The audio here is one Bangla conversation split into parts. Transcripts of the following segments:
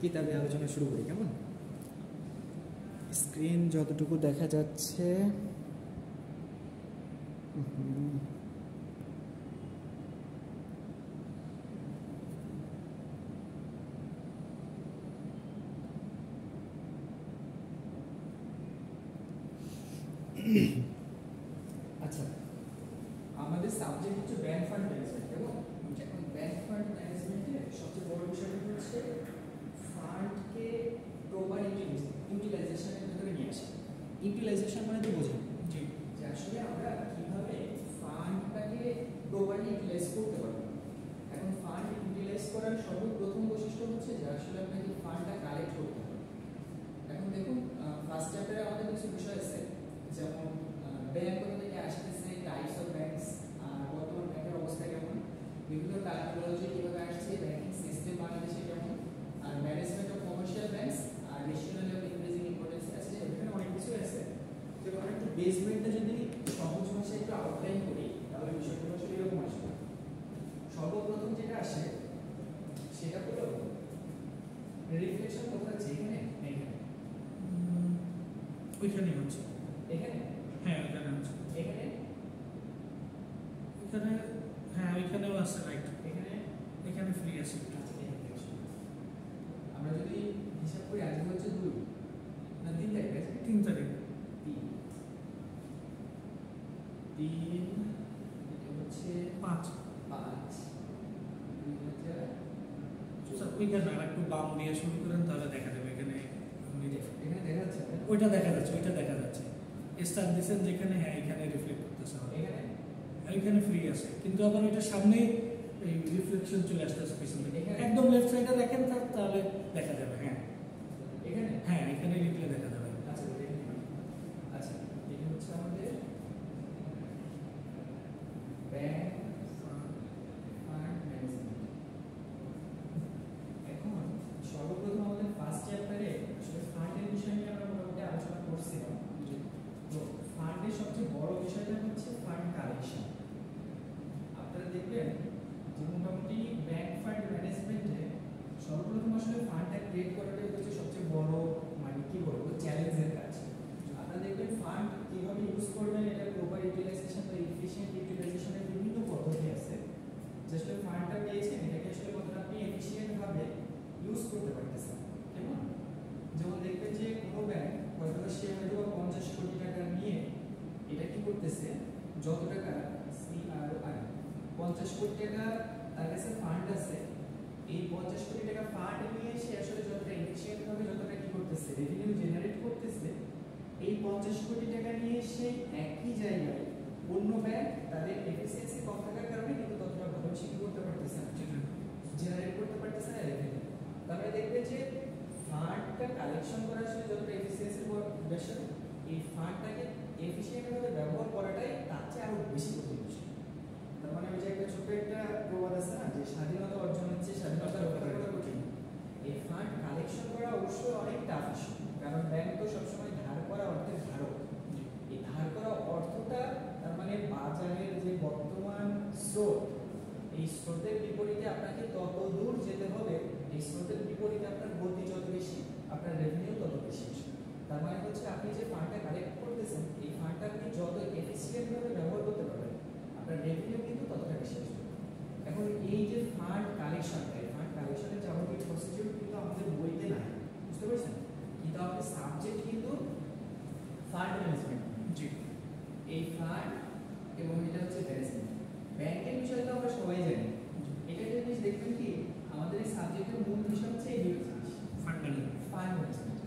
কিতাবে আলোচনা শুরু করি কেমন? স্ক্রিন যতটুকু দেখা যাচ্ছে আচ্ছা, আমাদের সাবজেক্ট হচ্ছে ব্যাংক ফান্ড ম্যানেজমেন্ট এবং এখন ব্যাংক ফান্ড ম্যানেজমেন্টের সবচেয়ে বড় বিষয়টা হচ্ছে ফান্ডকে প্রপার ইউটিলাইজেশনের ভিতরে নিয়ে আসা। ইউটিলাইজেশন মানে তো বোঝেন যে আসলে আমরা কিভাবে ফান্ডটাকে প্রপারলি ইউটিলাইজ করতে পারবো। এখন ফান্ড ইউটিলাইজ করার সর্বপ্রথম বৈশিষ্ট্য হচ্ছে যে আসলে আপনাকে ফান্ডটা কালেক্ট করতে হবে। এখন দেখুন ফার্স্ট চ্যাপ্টারে আমাদের কিছু বিষয় আছে, যেমন ব্যাংক কোথা থেকে আসতেছে, টাইপস অফ ব্যাংকস, বর্তমান ব্যাংকের অবস্থা কেমন, বিভিন্ন টার্মিনোলজি কিভাবে আসছে, ব্যাংকিং সিস্টেম বাংলাদেশে কেমন, আর ম্যানেজমেন্ট অফ কমার্শিয়াল ব্যাংকস, আর রেশনাল অফ ইনক্রিজিং ইম্পর্টেন্স আছে, এখানে অনেক কিছু আছে। তো আমরা একটু বেসমেন্টটা যদি সহজ ভাষায় একটু আউটলাইন করি তাহলে বিষয়গুলো আসলে এরকম আসবে। সর্বপ্রথম যেটা আসে সেটা হলো রিফ্লেকশন কোথায় আছে, এখানে ওইখানে হচ্ছে, এখানে হ্যাঁ ওইখানে হচ্ছে, এখানে এখানে হ্যাঁ ওইখানেও আছে, রাইট, এখানে এখানে ফ্রি আছে। আমরা যদি হিসাব করি আজকে হচ্ছে 2 না 3 তারিখ আছে, 3 তারিখ, 3 এটা হচ্ছে 5 ওইখানে আর একটু বাম দিয়ে শুরু করেন তাহলে দেখা যাবে। এখানে এখানে দেখা যাচ্ছে, ওইটা দেখা যাচ্ছে, ওইটা দেখা যাচ্ছে। স্টার দিয়েছেন যেখানে, হ্যাঁ এখানে রিফ্লেক্ট করতেছে, এখানে ফ্রি আছে, কিন্তু আবার ওইটার সামনে এই রিফ্লেকশন চলে আসতেছে পিছন থেকে। একদম লেফট সাইডে দেখেন তাহলে দেখা যাবে, হ্যাঁ এখানে, হ্যাঁ এখানে লিখলে দেখা যাবে। আচ্ছা আচ্ছা, এটা হচ্ছে আমাদের ব্যাংক ফান্ড ম্যানেজমেন্ট। এখন সর্বপ্রথম আমাদের ফার্স্ট চ্যাপ্টারে আসলে ফান্ডের বিষয় নিয়ে আমরা মোটামুটি আলোচনা করছিলাম। তো ফান্ডের সবচেয়ে বড় বিষয়টা হচ্ছে ফান্ড কালেকশন। আপনারা দেখবেন যে মোটামুটি ব্যাংক ফান্ড ম্যানেজমেন্টে সর্বপ্রথম আসলে ফান্ডটা ক্রিয়েট করাটাই হচ্ছে সবচেয়ে বড়, মানে কি বলবো, চ্যালেঞ্জের কাজ। আপনারা দেখবেন ফান্ড কিভাবে ইউজ করবেন, এটা প্রপার ইউটিলাইজেশন বা এফিশিয়েন্ট ইউটিলাইজেশনের বিভিন্ন পদ্ধতি আছে। যে আসলে ফান্ডটা পেয়েছেন এটাকে আসলে কতটা আপনি এফিশিয়েন্ট ভাবে ইউজ করতে পারতেছেন, কেমন? যেমন দেখবেন যে কোনো ব্যাংক হয়তো সে হয়তো 50 কোটি টাকা নিয়ে এটা কি করতেছে, যত টাকা CRI 50 কোটি টাকা তার কাছে ফান্ড আছে, এই 50 কোটি টাকা ফান্ড নিয়ে সে আসলে যতটা এফিশিয়েন্ট ভাবে যতটা কি করতেছে, রেভিনিউ জেনারেট করতেছে, এই 50 কোটি টাকা নিয়ে সেই একই জায়গায় অন্য ব্যাংক তাদের এফিসিয়েন্সি কম থাকার কারণে কিন্তু ততটা ভালো সে কি করতে পারতেছে না, জেনারেট করতে পারতেছে না রেভিনিউ। তারপরে দেখবে যে ফান্ডটা কালেকশন করা আসলে যতটা এফিসিয়েন্সির বিষয়, এই ফান্ডটাকে এফিশিয়েন্ট ভাবে ব্যবহার করাটাই তার চেয়ে আরো বেশি কঠিন বিষয়। তার মানে ওই যে একটা ছোট একটা প্রবাদ আছে না, যে স্বাধীনতা অর্জন হচ্ছে স্বাধীনতা রক্ষা করা কঠিন। এই ফান্ড কালেকশন করা অবশ্যই অনেক টাফ ইস্যু, কারণ ব্যাংক তো সবসময় ধার করা অর্থের ধারক। এই ধার করা অর্থটা তার মানে বাজারের যে বর্তমান স্রোত, এই স্রোতের বিপরীতে আপনাকে তত দূর যেতে হবে, এই স্রোতের বিপরীতে আপনার গতি যত বেশি আপনার রেভিনিউ তত বেশি। তার মানে হচ্ছে আপনি যে ফান্ডটা কালেক্ট করতেছেন এই ফান্ডটা আপনি যত এফিশিয়েন্ট ভাবে ব্যবহার করতে পারবেন আপনার রেভিনিউ কিন্তু ততটা বেশি আসবে। এখন এই যে ফান্ড কালেকশনটা, এই ফান্ড কালেকশনের যাবতীয় প্রসিডিউর কিন্তু আমাদের বইতে নাই, বুঝতে পারছেন? কিন্তু আমাদের সাবজেক্ট কিন্তু ফান্ড ম্যানেজমেন্ট। জি, এই ফান্ড এবং এটা হচ্ছে ম্যানেজমেন্ট। ব্যাংকের বিষয় তো আমরা সবাই জানি, এটা একটা জিনিস দেখবেন কি আমাদের এই সাবজেক্টের মূল বিষয় হচ্ছে এই দুটো জিনিস, fund management. Fund management.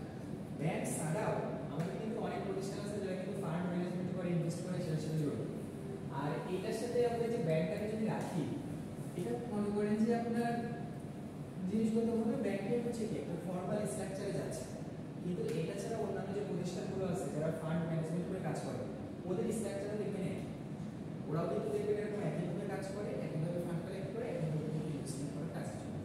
Bank ছাড়াও আমাদের কিন্তু অনেক প্রতিষ্ঠান আছে যারা কিন্তু ফান্ড ম্যানেজমেন্ট করে, ইনভেস্ট করে, সেটার সাথে জড়িত। আর এটার সাথে আমরা যে ব্যাংকটাকে যদি রাখি, এটা মনে করেন যে আপনার জিনিসগত ভাবে ব্যাংকের হচ্ছে কি একটা ফর্মাল স্ট্রাকচারে যাচ্ছে, কিন্তু এটা ছাড়া অন্যান্য যে প্রতিষ্ঠানগুলো আছে যারা ফান্ড ম্যানেজমেন্ট করে কাজ করে ওদের স্ট্রাকচারে দেখবেন একই, ওরাও কিন্তু দেখবেন এরকম একইভাবে কাজ করে, একইভাবে ফান্ড কালেক্ট করে, একইভাবে ইনভেস্টমেন্ট করে কাজ করে।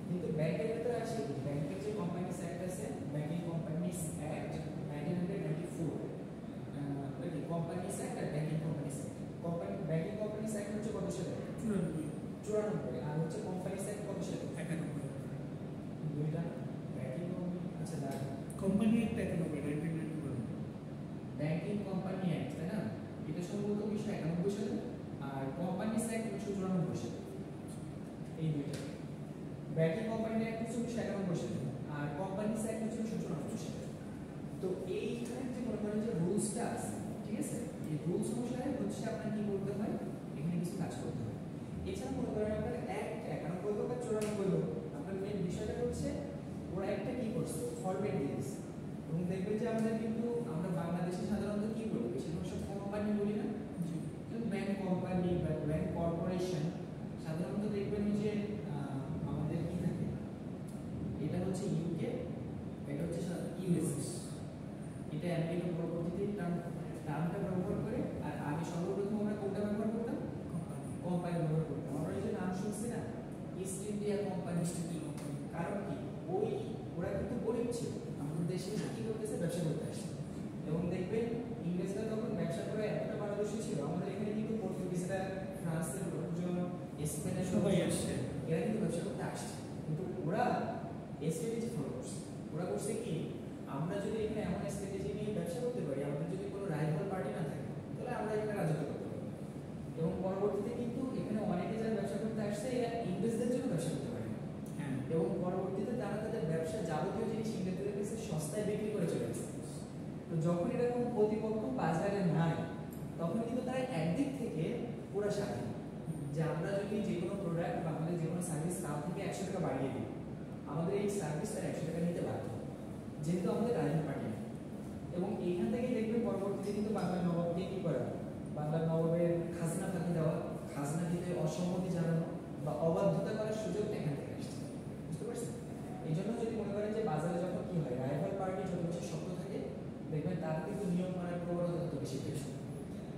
কিন্তু ব্যাংকের ভিতরে আসে ব্যাংকের যে কোম্পানিস অ্যাক্ট আছে, banking companies act 1994, companies act আর banking companies act. Banking companies act হচ্ছে কত সালে? 94। আর হচ্ছে কোম্পানিস অ্যাক্ট কত সালে? 91। দুইটা সম্ভবত 1991 সালে, আর কোম্পানিজ অ্যাক্ট 1994 সালে। এই দুইটা ব্যাংকিং কোম্পানি অ্যাক্ট 1991 সালে আর কোম্পানিজ অ্যাক্ট 1994 সালে। তো এইখানে যে মনে করেন যে রুলসটা আছে, ঠিক আছে, এই রুলস অনুসারে হচ্ছে আপনার কি করতে হয়, এখানে কিছু কাজ করতে হয়। এছাড়া মনে করেন আপনার অ্যাক্ট 91 বা 94 আপনার মেইন বিষয়টা হচ্ছে ওরা একটা কি করছে, ফরম্যাট দিয়েছে। এবং দেখবেন যে আমাদের কিন্তু আমরা বাংলাদেশে সাধারণত কি বলি, বেশিরভাগ সব কোম্পানি বলি না, ব্যাংক কোম্পানি বা ব্যাংক কর্পোরেশন। সাধারণত দেখবেন যে আমাদের কি থাকে, এটা হচ্ছে ইউকে, এটা হচ্ছে ইউএস, এটা আমেরিকা পরবর্তীতে টার্মটা ব্যবহার করে। আর আগে সর্বপ্রথম আমরা কোনটা ব্যবহার করতাম, কোম্পানি ব্যবহার করতাম। আমরা এই যে নাম শুনছি না, ইস্ট ইন্ডিয়া কোম্পানি, কারণ কি ওই ওরা কিন্তু গরিব ছিল, আমাদের দেশে কি করতেছে, ব্যবসা করতে আসছে। এবং দেখবেন ইংরেজরা তখন ব্যবসা করে এতটা পারদর্শী ছিল, আমাদের এখানে কিন্তু পর্তুগিজরা, ফ্রান্সের লোকজন, স্পেনের সবাই আসছে, এরা কিন্তু ব্যবসা করতে আসছে। কিন্তু ওরা স্ট্র্যাটেজি ফলো করছে। ওরা করছে কি, আমরা যদি এখানে এমন স্ট্র্যাটেজি নিয়ে ব্যবসা করতে পারি, আমাদের যদি কোনো রাইভাল পার্টি না থাকে, তাহলে আমরা এখানে রাজত্ব করতে পারি। এবং পরবর্তীতে কিন্তু এখানে অনেকে যারা ব্যবসা করতে আসছে, এরা ইংরেজদের জন্য ব্যবসা করতে পারে না। এবং পরবর্তীতে তারা তাদের ব্যবসা যাবতীয় জিনিস ইংরেজদের কাছে সস্তায় বিক্রি করে চলেছে। তো যখন এরকম প্রতিপক্ষ বাজারে নাই, তখন কিন্তু তারা একদিক থেকে পুরো স্বাধীন যে আমরা যদি যে কোনো প্রোডাক্ট বা আমাদের যে কোনো সার্ভিস তার থেকে 100 টাকা বাড়িয়ে দিই, আমাদের এই সার্ভিস তার 100 টাকা নিতে বাধ্য, যেহেতু আমাদের রাইভাল পার্টি। এবং এইখান থেকেই দেখবেন পরবর্তীতে কিন্তু বাংলার নবাবকে কি করা, বাংলার নবাবের খাজনা ফাঁকি দেওয়া, খাজনা দিতে অসম্মতি জানানো বা অবাধ্যতা করার সুযোগটা এখান থেকে আসছে। বুঝতে পারছেন? এই জন্য যদি মনে করেন যে বাজারে যখন কি হয়, রাইভাল পার্টি যত বেশি শক্ত থাকে, দেখবেন তার কিন্তু নিয়ম মানার প্রবণতা তত বেশি বেশি।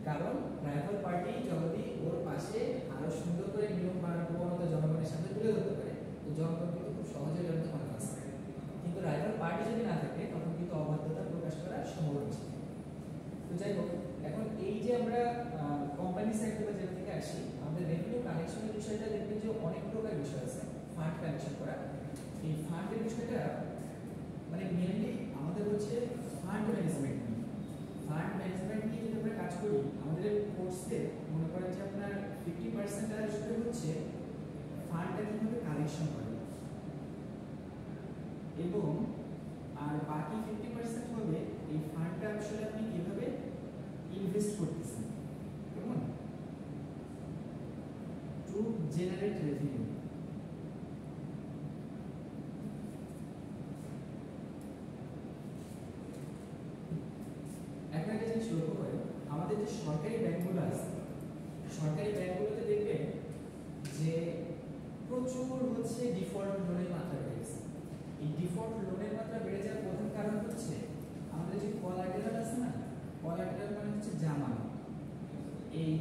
কারণ রাইভাল পার্টি যদি ওর পাশে আরো সুন্দর করে নিয়ম মানার প্রবণতা জনগণের সামনে তুলে ধরতে পারে, তো জনগণ কিন্তু খুব সহজে জানতে পারে। কিন্তু রাইভাল পার্টি যদি না থাকে, তখন কিন্তু অবাধ্যতা প্রকাশ করার সম্ভাবনা আছে। তো যাই হোক, এখন এই যে আমরা কোম্পানি সেক্টর বা যেটা থেকে আসি, আমাদের রেভিনিউ কালেকশনের বিষয়টা দেখবেন যে অনেক প্রকার বিষয় আছে। ফান্ড কালেকশন করা, এই ফান্ডের বিষয়টা মানে মেইনলি আমাদের হচ্ছে ফান্ড ম্যানেজমেন্ট। ফান্ড ম্যানেজমেন্ট নিয়ে যদি আমরা কাজ করি, আমাদের কোর্সে মনে করেন যে আপনার 50% আসবে হচ্ছে ফান্ডটা কিভাবে কালেকশন করে, এবং আর বাকি 50% হবে এই ফান্ডটা আসলে আপনি কিভাবে ইনভেস্ট করতেছেন, কেমন, টু জেনারেট রেভিনিউ। এখন একটা জিনিস লক্ষ্য করেন, আমাদের যে সরকারি ব্যাংকগুলো আছে, সরকারি ব্যাংকগুলোতে দেখবেন যে প্রচুর হচ্ছে ডিফল্ট লোনের মাত্রা বেড়ে গেছে। এই ডিফল্ট লোনের মাত্রা বেড়ে যাওয়ার প্রধান কারণ হচ্ছে আমাদের যে কোলাটেরাল আছে না, কোলাটেরাল মানে হচ্ছে জামানত। এই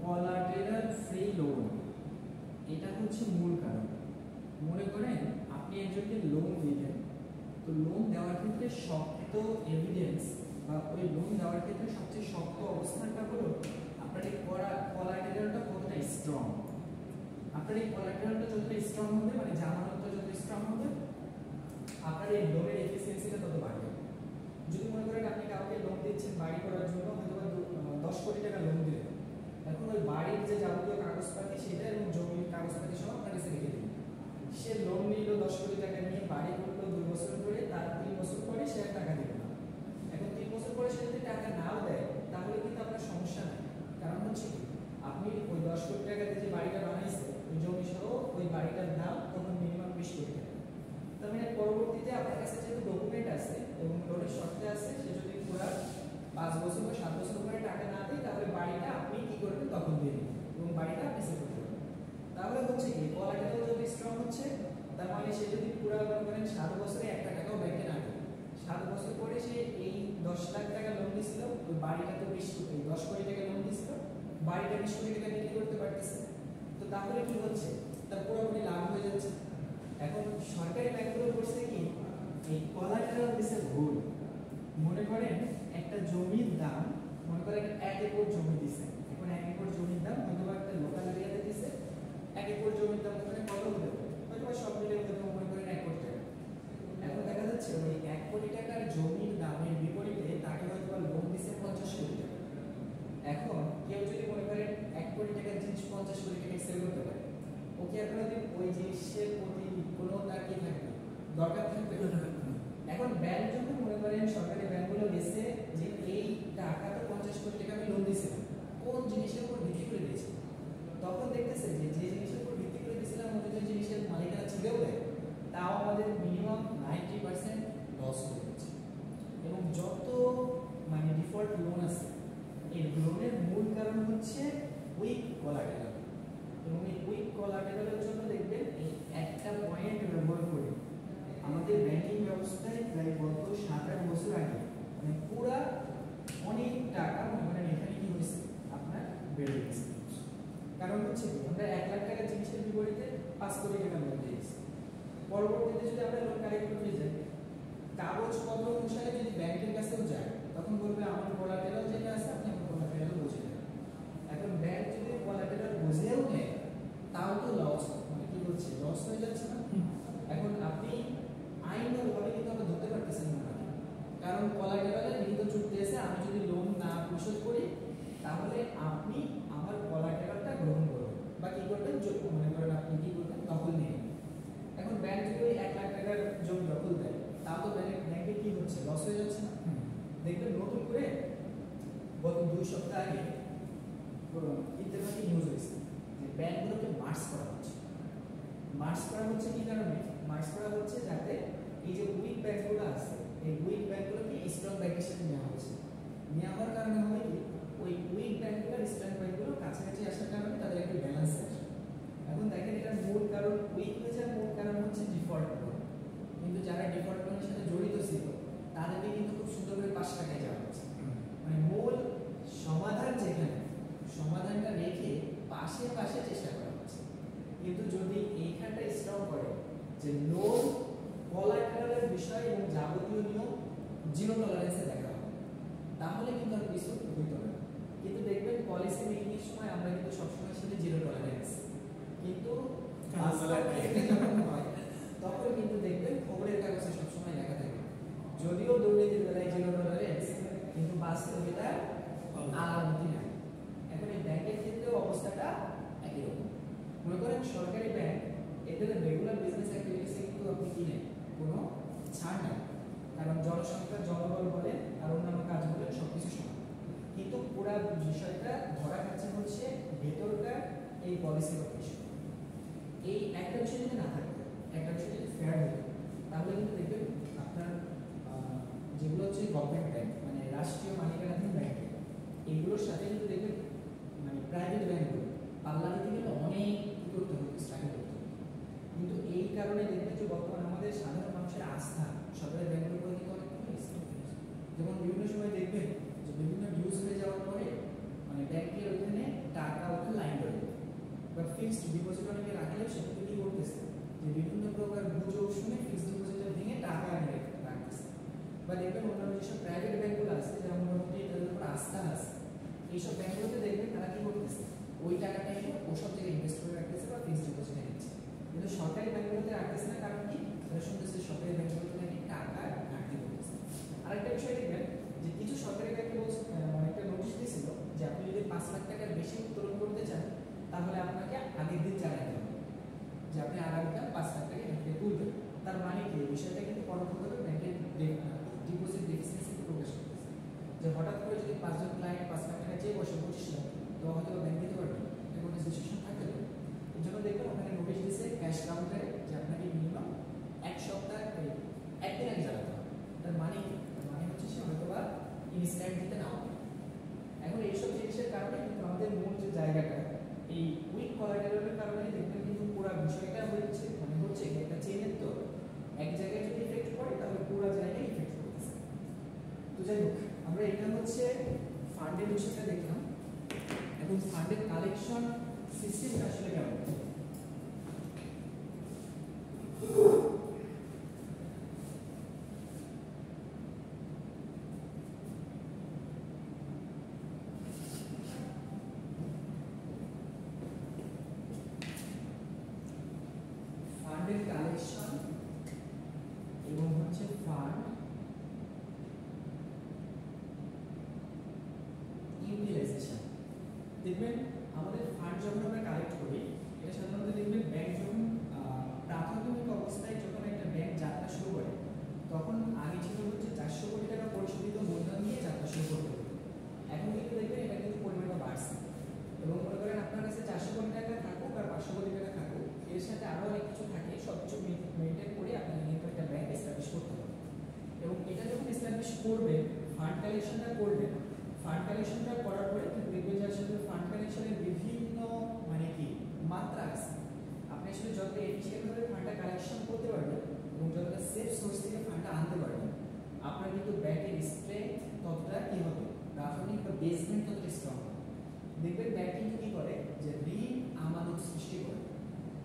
কোলাটেরাল ফ্রি লোন, এটা হচ্ছে মূল কারণ। মনে করেন আপনি একজনকে লোন দিবেন, তো লোন দেওয়ার ক্ষেত্রে শক্ত এভিডেন্স বা ওই লোন দেওয়ার ক্ষেত্রে সবচেয়ে শক্ত অবস্থানটা হলো আপনার এই কোলাটেরালটা কতটা স্ট্রং। আপনার এই কোলাটেরালটা যতটা স্ট্রং হবে, মানে জামানতটা যত স্ট্রং হবে, আপনার এই লোনের এফিসিয়েন্সিটা তত বাড়বে। যদি মনে করেন আপনি কাউকে লোন দিচ্ছেন বাড়ি করার জন্য, হয়তো 10 কোটি টাকা লোন দিলেন, এখন ওই বাড়ির যে যাবতীয় কাগজপাতি সেটা এবং জমির কাগজপাতি সব আপনার কাছে রেখে দিন। সে লোন নিল 10 কোটি টাকা নিয়ে, বাড়ি করলো 2 বছর ধরে, তার 3 বছর পরে সে আর টাকা দেবে না। এখন 3 বছর পরে সে যদি টাকা নাও দেয়, তাহলে কিন্তু আপনার সমস্যা নেই। কারণ হচ্ছে আপনি ওই 10 কোটি টাকা দিয়ে যে বাড়িটা বানাইছে, ওই জমি সহ ওই বাড়িটার দাম তখন মিনিমাম 20 কোটি টাকা। তার মানে পরবর্তীতে আপনার কাছে যেহেতু ডকুমেন্ট আছে এবং লোনের শর্তে আছে, সে যদি পুরো 5 বছর বা 7 বছর পরে টাকা না দেয়, তাহলে বাড়িটা আপনি কি করবেন, তখন দিয়ে দিবেন এবং বাড়িটা আপনি সেল করতে পারবেন। তাহলে হচ্ছে কি, কোলাটেরাল যদি স্ট্রং হচ্ছে, তার মানে সে যদি পুরো মনে করেন 7 বছরে 1 টাকাও ব্যাংকে না দেয়, 7 বছর পরে সে এই 10 লাখ টাকা লোন দিছিল, ওই বাড়িটা তো 10 কোটি টাকা লোন দিছিল, বাড়িটা 20 কোটি টাকা বিক্রি করতে পারতেছে। তো তাহলে কি হচ্ছে, তার পুরোপুরি লাভ হয়ে যাচ্ছে। এখন সরকারি ব্যাংকগুলো করছে কি, এই কোলাটেরাল দিছে ভুল। মনে করেন একটা জমির দাম, মনে করেন 1 একর জমি দিছে, এখন 1 একর জমির দাম হয়তো একটা লোকাল এরিয়াতে দিছে, 1 একর জমির দাম ওখানে কত হতে পারে, হয়তো সব মিলে হতে পারে মনে করেন 1 কোটি টাকা। এখন দেখা যাচ্ছে ওই 1 কোটি টাকার জমির দামের বিপরীতে তাকে হয়তো লোন দিছে 50 কোটি টাকা। এখন জিনিস 50 কোটি টাকা সেল করতে পারে, ওকে আপনারা যদি ওই জিনিসের প্রতি কোনো তার কি থাকবে দরকার থাকবে। এখন ব্যাংক যখন মনে করেন সরকারি ব্যাংকগুলো গেছে যে এই টাকা তো 50 কোটি টাকা আমি লোন দিয়েছিলাম, কোন জিনিসের উপর ভিত্তি করে দিয়েছি, তখন দেখতেছে যে যে জিনিসের উপর ভিত্তি করে দিয়েছিলাম ওই জিনিসের মালিকানা ছেড়েও দেয়, তাও আমাদের মিনিমাম 90% লস হয়ে যাচ্ছে। এবং যত মানে ডিফল্ট লোন আছে এই লোনের মূল কারণ হচ্ছে উইক কোলাটেরাল, এবং এই উইক কোলাটেরালের জন্য দেখবেন এই একটা পয়েন্ট ব্যবহার করে আমাদের ব্যাংকিং ব্যবস্থায় প্রায় গত 7-8 বছর আগে মানে পুরা অনেক টাকা মনে করেন এখানে কি হয়েছে আপনার বেড়ে গেছে। কারণ হচ্ছে কি আমরা 1 লাখ টাকার জিনিসের বিপরীতে 5 কোটি টাকা লোন দিয়েছি, পরবর্তীতে যদি আমরা লোন কালেক্ট করতে যাই কাগজপত্র অনুসারে যদি ব্যাংকের কাছেও যায় তখন বলবে আমার কোলাটেরাল যেটা আছে আপনি আমার কোলাটেরাল বুঝে নেন। এখন ব্যাংক যদি কোলাটেরাল বুঝেও নেয় তাও তো লস, মানে কি হচ্ছে লস হয়ে যাচ্ছে না। এখন আপনি আইনগতভাবে কিন্তু আমরা ধরতে পারতেছেন না, কারণ কোলাটেরালের লিখিত চুক্তি আছে আমি যদি লোন না পরিশোধ করি তাহলে আপনি আমার কোলাটেরালটা গ্রহণ করবেন বা কি করবেন মনে করেন আপনি কি করবেন দখল নিয়ে। এখন ব্যাংক যদি 1 লাখ টাকার জমি দখল দেয় তাও তো ব্যাংকে কি হচ্ছে লস হয়ে যাচ্ছে না। দেখবেন নতুন করে গত 2 সপ্তাহ আগে ইত্তেফাকে নিউজ হয়েছে যে ব্যাংকগুলোকে মার্জ করা হচ্ছে। মার্জ করা হচ্ছে কি কারণে? মার্জ করা হচ্ছে যাতে এই যে উইক ব্যাংকগুলো আছে এই উইক ব্যাংকগুলোকে স্ট্রং ব্যাংকের সাথে নেওয়া হচ্ছে। নেওয়া হওয়ার কারণে হবে কি ওই উইক ব্যাংকগুলো স্ট্রং ব্যাংকগুলো কাছাকাছি আসার কারণে তাদের একটা ব্যালেন্স আসে। এখন দেখেন এটার মূল কারণ উইক হয়ে যাওয়ার মূল কারণ হচ্ছে ডিফল্ট লোন, কিন্তু যারা ডিফল্ট লোনের সাথে জড়িত ছিল তাদেরকে কিন্তু খুব সুন্দর করে পাশ কাটায় যাওয়া হচ্ছে। মানে মূল সমাধান যেখানে সমাধানটা রেখে পাশে পাশে চেষ্টা করা হচ্ছে, কিন্তু যদি এইখানটা স্ট্রং করে যে লোন কোলাটেরালের বিষয় এবং যাবতীয় নিয়ম জিরো টলারেন্সে দেখা হবে তাহলে কিন্তু আর কিছু হইতো না। কিন্তু দেখবেন পলিসি মেকিং এর সময় আমরা কিন্তু সবসময় সেটা জিরো টলারেন্স, কিন্তু যখন হয় তখন কিন্তু দেখবেন খবরের কাগজে সবসময় লেখা থাকে যদিও দুর্নীতির বেলায় জিরো টলারেন্স কিন্তু বাস্তবে তার আলামতি নাই। এখন এই ব্যাংকের ক্ষেত্রেও অবস্থাটা একই রকম। মনে করেন সরকারি ব্যাংক এদের রেগুলার বিজনেস অ্যাক্টিভিটিসে কিন্তু আপনি কিনে কোনো ছাড় নাই, কারণ জনসংখ্যা জনবল বলেন আর অন্যান্য কাজ বলেন সবকিছু সমান, কিন্তু পুরা বিষয়টা ধরা খাচ্ছে হচ্ছে ভেতরকার এই পলিসি অফিস। এই একটা বিষয় যদি না থাকে, একটা বিষয় যদি ফেয়ার হতো তাহলে কিন্তু দেখবেন আপনার যেগুলো হচ্ছে গভর্নমেন্ট ব্যাংক মানে রাষ্ট্রীয় মালিকানাধীন ব্যাংক এগুলোর সাথে কিন্তু দেখবেন মানে প্রাইভেট ব্যাংকগুলো পাল্লা দিতে গেলে অনেক কি করতে হতো, স্ট্রাগল করতে হতো। কিন্তু এই কারণে দেখবেন যে বর্তমানে আমাদের সাধারণ মানুষের আস্থা সরকারি ব্যাংকের উপরে কিন্তু অনেক কমে গেছে। যেমন বিভিন্ন সময় দেখবেন যে বিভিন্ন নিউজ হয়ে যাওয়ার পরে মানে ব্যাংকের ওইখানে টাকা ওখানে লাইন ধরে বা ফিক্সড ডিপোজিট অনেকে রাখলেও সেটা কি করতেছে যে বিভিন্ন প্রকার গুজব শুনে ফিক্সড ডিপোজিটটা ভেঙে টাকা এনে রাখতেছে। বা দেখবেন অন্যান্য যেসব প্রাইভেট ব্যাংকগুলো আছে যারা মোটামুটি তাদের উপর আস্থা আছে এইসব ব্যাংকগুলোতে দেখবেন তারা কি করতেছে ওই টাকাটা এনে ওসব জায়গায় ইনভেস্ট করে রাখতেছে বা ফিক্সড ডিপোজিটে নিচ্ছে, কিন্তু সরকারি ব্যাংকগুলোতে রাখতেছে না। কারণ কি তারা শুনতেছে সরকারি ব্যাংকগুলোতে নাকি টাকা ঘাটতি করতেছে। আরেকটা বিষয় দেখবেন যে কিছু সরকারি ব্যাংকে অনেকটা নোটিশ দিয়েছিল যে আপনি যদি 5 লাখ টাকার বেশি উত্তোলন করতে চান তাহলে আপনাকে আগের দিন জানাতে হবে যে আপনি আগামীকাল 5 লাখ টাকা এখান থেকে তুলবেন। তার মানে কি এই বিষয়টা কিন্তু পরোক্ষভাবে ব্যাংকের ডিপোজিট ডেফিসিয়েন্সি প্রকাশ করতেছে যে হঠাৎ করে যদি 5 জন ক্লায়েন্ট 5 লাখ টাকা চেয়ে বসে 25 লাখ তো হয়তো ব্যাংক দিতে পারবে এমন সিচুয়েশন থাকতে পারে। এর জন্য দেখবেন ওখানে নোটিশ দিয়েছে ক্যাশ কাউন্টারে যে আপনাকে মিনিমাম 1 সপ্তাহ 1 দিন আগে জানাতে হবে। তার মানে কি? তার মানে হচ্ছে সে হয়তো বা ইনস্ট্যান্ট দিতে নাও। এখন এইসব জিনিসের কারণে কিন্তু আমাদের মূল যে জায়গাটা এই উইক কোলাটেরালের কারণে দেখবেন কিন্তু পুরো বিষয়টা হচ্ছে মানে হচ্ছে একটা চেইনের তো এক জায়গায় যদি ইফেক্ট পড়ে তাহলে পুরো জায়গায় ইফেক্ট করতেছে। তো যাই হোক আমরা এটা হচ্ছে ফান্ডের বিষয়টা দেখলাম। এখন ফান্ডের কালেকশন সিস্টেমটা আসলে কেমন? ফান্ডের কালেকশন এবং হচ্ছে ফান্ড ইউটিলাইজেশন। দেখবেন আমাদের ফান্ড যখন আমরা কালেক্ট করি, এটা সাধারণত দেখবেন ব্যাংক যখন প্রাথমিক অবস্থায় যখন একটা ব্যাংক যাত্রা শুরু করে, তখন আগে ছিল হচ্ছে 400 কোটি টাকা পরিশোধিত মূলধন দিয়ে যাত্রা শুরু করতে হবে। এখন কিন্তু দেখবেন এটা কিন্তু পরিমাণটা বাড়ছে, এবং মনে করেন আপনার কাছে 400 কোটি টাকা থাকুক আর 500 কোটি টাকা থাকুক, এর সাথে আরও অনেক কিছু থাকে, সব কিছু মেনটেন করে আপনাকে কিন্তু একটা ব্যাংক এস্টাবলিশ করতে হবে। এবং এটা যখন এস্টাবলিশ করবেন, ফান্ড কালেকশনটা করবেন, ফান্ড কালেকশনটা করার পরে কিন্তু দেখবেন যে আসলে ফান্ড কালেকশনের বিভিন্ন মানে কি মাত্রা আছে। আপনি আসলে যত এফিশিয়েন্টভাবে ফান্ডটা কালেকশন করতে পারবেন এবং যতটা সেফ সোর্স থেকে ফান্ডটা আনতে পারবেন, আপনার কিন্তু ব্যাংকের স্ট্রেংথ ততটা কি হবে, প্রাথমিক বা বেসমেন্ট ততটা স্ট্রং হবে। দেখবেন ব্যাংক কিন্তু কি করে যে ঋণ আমানত সৃষ্টি করে।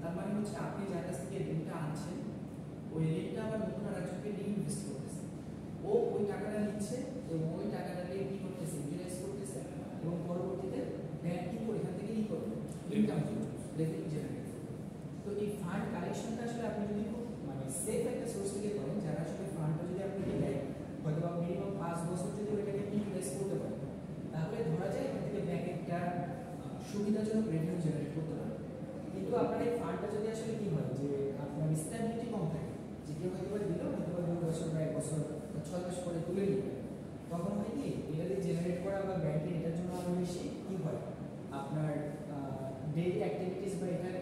তার মানে হচ্ছে আপনি যার কাছ থেকে ঋণটা আনছেন, ওই ঋণটা আবার নতুন আরেকজনকে ইনভেস্ট করতেছে, ও ওই টাকাটা নিচ্ছে এবং ওই টাকাটা দিয়ে কি করতেছে, ইউটিলাইজ করতেছে, এবং পরবর্তীতে ব্যাংক কি করে এখান থেকে কি করবে, ইনকাম করবে, রেভিনিউ জেনারেট করবে। তো এই ফান্ড কালেকশনটা আসলে আপনি যদি খুব মানে সেফ একটা সোর্স থেকে করেন, যারা আসলে ফান্ডটা যদি আপনাকে দেয়, হয়তো বা মিনিমাম 5 বছর যদি ওইটাকে ইউটিলাইজ করতে পারেন, তাহলে ধরা যায় এখান থেকে ব্যাংক একটা সুবিধাজনক রেভিনিউ জেনারেট করতে পারে। কিন্তু আপনার এই ফান্ডটা যদি আসলে কি হয় যে আপনার স্ট্যাবিলিটি কম থাকে, যে কেউ হয়তো দিল হয়তো 2 বছর বা 1 বছর বা 6 মাস পরে তুলে নিবে, তখন হয় কি এটা দিয়ে জেনারেট করা বা ব্যাংকের এটার জন্য আরো বেশি কি হয়, আপনার ডেইলি অ্যাক্টিভিটিস বা এটার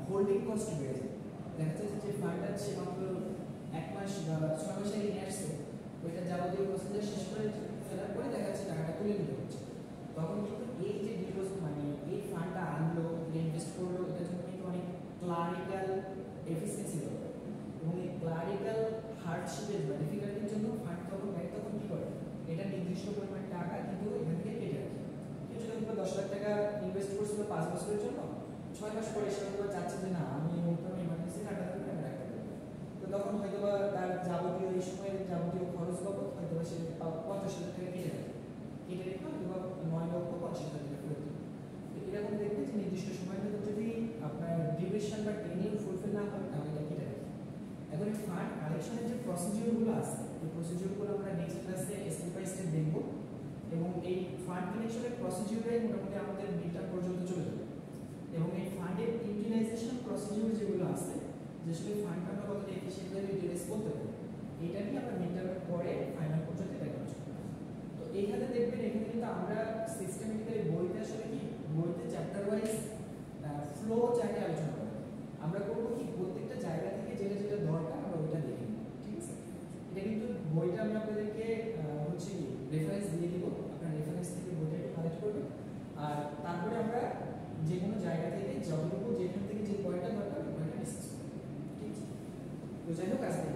হোল্ডিং কস্ট বেড়ে যায়। দেখা যাচ্ছে যে ফান্ডটা সে মাত্র 1 মাস বা 6 মাস আগে নিয়ে আসছে, ওইটা যাবতীয় প্রসিজার শেষ করে ফেলার পরে দেখা যাচ্ছে টাকাটা তুলে নিতে হচ্ছে। তখন কিন্তু এই যে ডিপোজিট মানে এই ফান্ডটা আনলো, ইনভেস্ট করলো, এটার জন্য কিন্তু অনেক ক্লারিক্যাল এফিসিয়েন্সি দরকার, এবং এই ক্লারিক্যাল হার্ডশিপের বা ডিফিকাল্টির জন্য ফান্ড তখন ব্যাংক তখন কি করে, এটা নির্দিষ্ট পরিমাণ টাকা কিন্তু এখান থেকে কেটে রাখে। কেউ যদি 10 লাখ টাকা ইনভেস্ট করছিল 5 বছরের জন্য, 6 মাস পরে সে হয়তো চাচ্ছে যে না আমি নতুন ইমার্জেন্সি টাকা দেবো, আমি রাখতে দেবো। তো তখন হয়তো বা তার যাবতীয় এই সময়ের যাবতীয় খরচ বাবদ হয়তো বা সে 50,000 টাকা কেটে রাখে, কেটে রেখে হয়তো বা 9,50,000 টাকা ফেরত দেবে। তো এরকম দেখবেন যে নির্দিষ্ট সময়ের ভিতর যদি আপনার ডিউরেশন বা টেনিউর ফুলফিল না হয়, তাহলে এটা কেটে রাখে। এখন এই ফান্ড কালেকশনের যে প্রসিডিউরগুলো আছে, এই প্রসিডিউরগুলো আমরা নেক্সট ক্লাসে স্টেপ বাই স্টেপ দেখব, এবং এই ফান্ড কালেকশনের প্রসিডিউরে মোটামুটি আমাদের মিডটার্ম পর্যন্ত চলে যাবে। এবং এই ফান্ডের ইউটিলাইজেশন প্রসিডিউর যেগুলো আছে, যে আসলে ফান্ডটা আমরা কতটা এফিশিয়েন্টভাবে ইউটিলাইজ করতে পারি, এটা নিয়ে আমরা মিডটার্মের পরে ফাইনাল পর্যন্ত দেখানো যাবে। তো এইখানে দেখবেন এখানে কিন্তু আমরা সিস্টেমেটিক্যালি বইতে আসলে কি বইতে চ্যাপ্টার ওয়াইজ ফ্লো চার্টে আলোচনা করি। আমরা করবো কি প্রত্যেকটা জায়গা থেকে যেটা যেটা দরকার আমরা ওইটা দেখে নিই, ঠিক আছে? এটা কিন্তু বইটা আমি আপনাদেরকে হচ্ছে কি রেফারেন্স দিয়ে দিব, আপনার রেফারেন্স থেকে বইটা কালেক্ট করবেন, আর তারপরে আমরা যে কোনো জায়গা থেকে যতটুকু যেখান থেকে যে পয়েন্টটা দরকার ওই পয়েন্টটা ডিসকাস করব, ঠিক আছে? তো যাই হোক আজকে